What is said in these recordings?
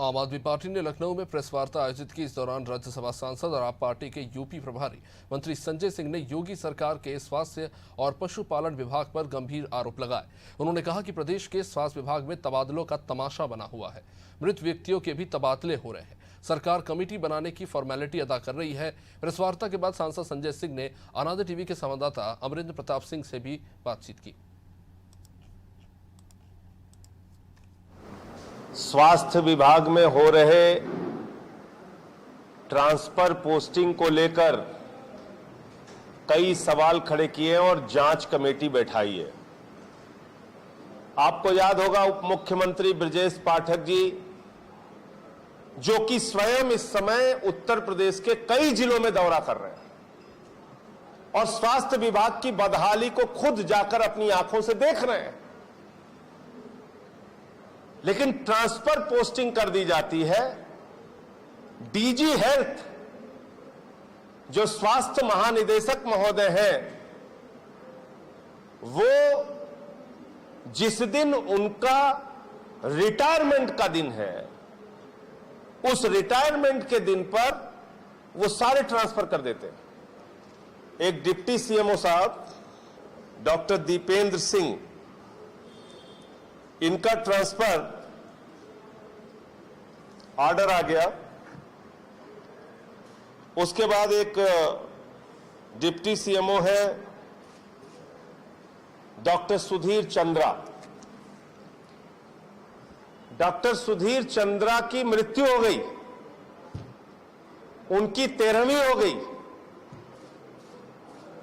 आम आदमी पार्टी ने लखनऊ में प्रेस वार्ता आयोजित की। इस दौरान राज्यसभा सांसद और आप पार्टी के यूपी प्रभारी मंत्री संजय सिंह ने योगी सरकार के स्वास्थ्य और पशुपालन विभाग पर गंभीर आरोप लगाए। उन्होंने कहा कि प्रदेश के स्वास्थ्य विभाग में तबादलों का तमाशा बना हुआ है। मृत व्यक्तियों के भी तबादले हो रहे हैं। सरकार कमेटी बनाने की फॉर्मेलिटी अदा कर रही है। प्रेस वार्ता के बाद सांसद संजय सिंह ने अनादे टीवी के संवाददाता अमरिंद्र प्रताप सिंह से भी बातचीत की। स्वास्थ्य विभाग में हो रहे ट्रांसफर पोस्टिंग को लेकर कई सवाल खड़े किए हैं और जांच कमेटी बैठाई है। आपको याद होगा उप मुख्यमंत्री ब्रजेश पाठक जी, जो कि स्वयं इस समय उत्तर प्रदेश के कई जिलों में दौरा कर रहे हैं और स्वास्थ्य विभाग की बदहाली को खुद जाकर अपनी आंखों से देख रहे हैं, लेकिन ट्रांसफर पोस्टिंग कर दी जाती है। डीजी हेल्थ जो स्वास्थ्य महानिदेशक महोदय हैं, वो जिस दिन उनका रिटायरमेंट का दिन है, उस रिटायरमेंट के दिन पर वो सारे ट्रांसफर कर देते हैं। एक डिप्टी सीएमओ साहब डॉक्टर दीपेंद्र सिंह, इनका ट्रांसफर ऑर्डर आ गया। उसके बाद एक डिप्टी सीएमओ है डॉक्टर सुधीर चंद्रा। डॉक्टर सुधीर चंद्रा की मृत्यु हो गई, उनकी 13वीं हो गई।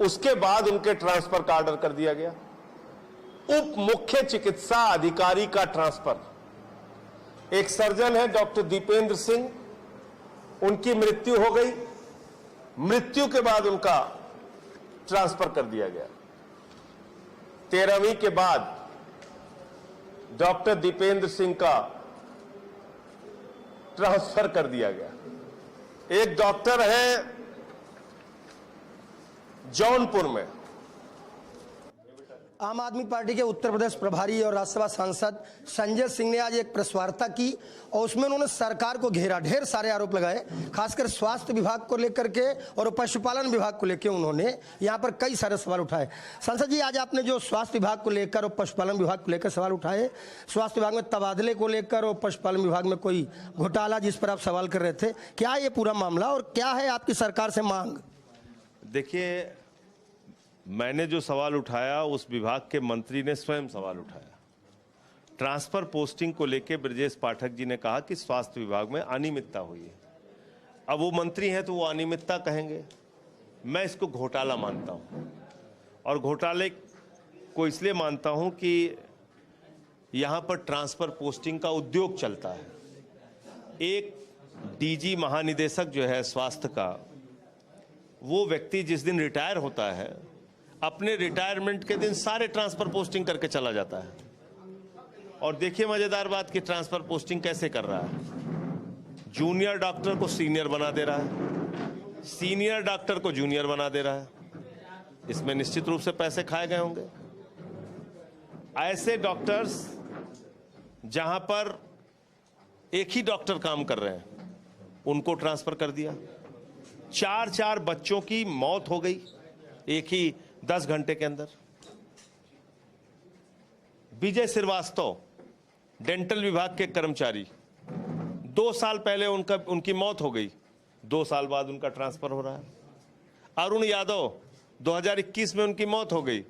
उसके बाद उनके ट्रांसफर का ऑर्डर कर दिया गया। उप मुख्य चिकित्सा अधिकारी का ट्रांसफर, एक सर्जन है डॉक्टर दीपेंद्र सिंह, उनकी मृत्यु हो गई। मृत्यु के बाद उनका ट्रांसफर कर दिया गया। 13वीं के बाद डॉक्टर दीपेंद्र सिंह का ट्रांसफर कर दिया गया। एक डॉक्टर है जौनपुर में। आम आदमी पार्टी के उत्तर प्रदेश प्रभारी और राज्यसभा सांसद संजय सिंह ने आज एक प्रेस वार्ता की और उसमें उन्होंने सरकार को घेरा, ढेर सारे आरोप लगाए, खासकर स्वास्थ्य विभाग को लेकर के और पशुपालन विभाग को लेकर उन्होंने यहाँ पर कई सारे सवाल उठाए। सांसद जी, आज आपने जो स्वास्थ्य विभाग को लेकर और पशुपालन विभाग को लेकर सवाल उठाए, स्वास्थ्य विभाग में तबादले को लेकर और पशुपालन विभाग में कोई घोटाला जिस पर आप सवाल कर रहे थे, क्या ये पूरा मामला और क्या है आपकी सरकार से मांग? देखिए, मैंने जो सवाल उठाया उस विभाग के मंत्री ने स्वयं सवाल उठाया। ट्रांसफर पोस्टिंग को लेकर ब्रजेश पाठक जी ने कहा कि स्वास्थ्य विभाग में अनियमितता हुई है। अब वो मंत्री हैं तो वो अनियमितता कहेंगे, मैं इसको घोटाला मानता हूं। और घोटाले को इसलिए मानता हूं कि यहां पर ट्रांसफर पोस्टिंग का उद्योग चलता है। एक डीजी महानिदेशक जो है स्वास्थ्य का, वो व्यक्ति जिस दिन रिटायर होता है, अपने रिटायरमेंट के दिन सारे ट्रांसफर पोस्टिंग करके चला जाता है। और देखिए मजेदार बात कि ट्रांसफर पोस्टिंग कैसे कर रहा है। जूनियर डॉक्टर को सीनियर बना दे रहा है, सीनियर डॉक्टर को जूनियर बना दे रहा है। इसमें निश्चित रूप से पैसे खाए गए होंगे। ऐसे डॉक्टर्स जहां पर एक ही डॉक्टर काम कर रहे हैं, उनको ट्रांसफर कर दिया। 4 बच्चों की मौत हो गई एक ही 10 घंटे के अंदर। विजय श्रीवास्तव, डेंटल विभाग के कर्मचारी, 2 साल पहले उनकी मौत हो गई, 2 साल बाद उनका ट्रांसफर हो रहा है। अरुण यादव, 2021 में उनकी मौत हो गई,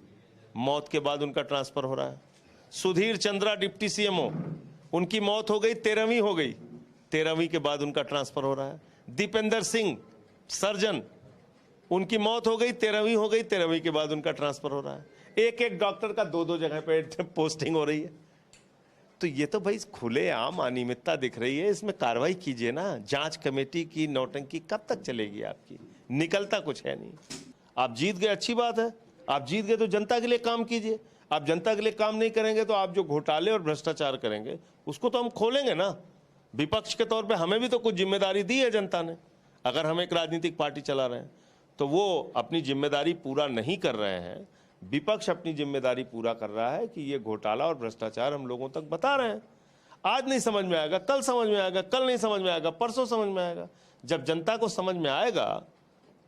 मौत के बाद उनका ट्रांसफर हो रहा है। सुधीर चंद्रा डिप्टी सीएमओ, उनकी मौत हो गई, 13वीं हो गई, 13वीं के बाद उनका ट्रांसफर हो रहा है। दीपेंद्र सिंह सर्जन, उनकी मौत हो गई, 13वीं हो गई, 13वीं के बाद उनका ट्रांसफर हो रहा है। एक डॉक्टर का 2 जगह पे पोस्टिंग हो रही है। तो ये तो भाई खुलेआम अनियमितता दिख रही है, इसमें कार्रवाई कीजिए ना। जांच कमेटी की नौटंकी कब तक चलेगी आपकी? निकलता कुछ है नहीं। आप जीत गए, अच्छी बात है, आप जीत गए तो जनता के लिए काम कीजिए। आप जनता के लिए काम नहीं करेंगे तो आप जो घोटाले और भ्रष्टाचार करेंगे उसको तो हम खोलेंगे ना। विपक्ष के तौर पर हमें भी तो कुछ जिम्मेदारी दी है जनता ने। अगर हम एक राजनीतिक पार्टी चला रहे हैं तो वो अपनी जिम्मेदारी पूरा नहीं कर रहे हैं। विपक्ष अपनी जिम्मेदारी पूरा कर रहा है कि ये घोटाला और भ्रष्टाचार हम लोगों तक बता रहे हैं। आज नहीं समझ में आएगा, कल समझ में आएगा, कल नहीं समझ में आएगा, परसों समझ में आएगा। जब जनता को समझ में आएगा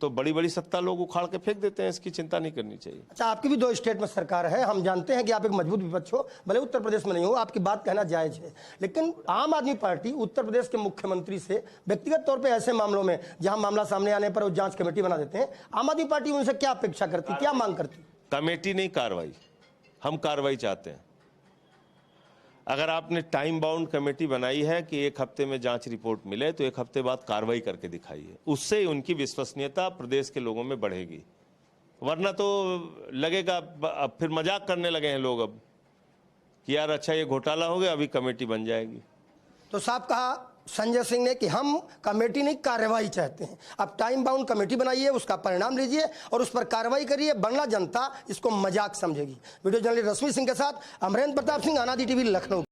तो बड़ी बड़ी सत्ता लोग उखाड़ के फेंक देते हैं, इसकी चिंता नहीं करनी चाहिए। अच्छा, आपकी भी 2 स्टेट में सरकार है, हम जानते हैं कि आप एक मजबूत विपक्ष हो, भले उत्तर प्रदेश में नहीं हो, आपकी बात कहना जायज है, लेकिन आम आदमी पार्टी उत्तर प्रदेश के मुख्यमंत्री से व्यक्तिगत तौर पे ऐसे मामलों में जहां मामला सामने आने पर वो जांच कमेटी बना देते हैं, आम आदमी पार्टी उनसे क्या अपेक्षा करती, क्या मांग करती? कमेटी नहीं, कार्रवाई। हम कार्रवाई चाहते हैं। अगर आपने टाइम बाउंड कमेटी बनाई है कि 1 हफ्ते में जांच रिपोर्ट मिले तो 1 हफ्ते बाद कार्रवाई करके दिखाइए, उससे उनकी विश्वसनीयता प्रदेश के लोगों में बढ़ेगी। वरना तो लगेगा अब फिर मजाक करने लगे हैं लोग अब कि यार अच्छा ये घोटाला हो गया, अभी कमेटी बन जाएगी। तो साहब कहा संजय सिंह ने कि हम कमेटी नहीं कार्रवाई चाहते हैं। अब टाइम बाउंड कमेटी बनाइए, उसका परिणाम लीजिए और उस पर कार्रवाई करिए, वरना जनता इसको मजाक समझेगी। वीडियो जर्नलिस्ट रश्मि सिंह के साथ अमरेंद्र प्रताप सिंह, अनादि टीवी, लखनऊ।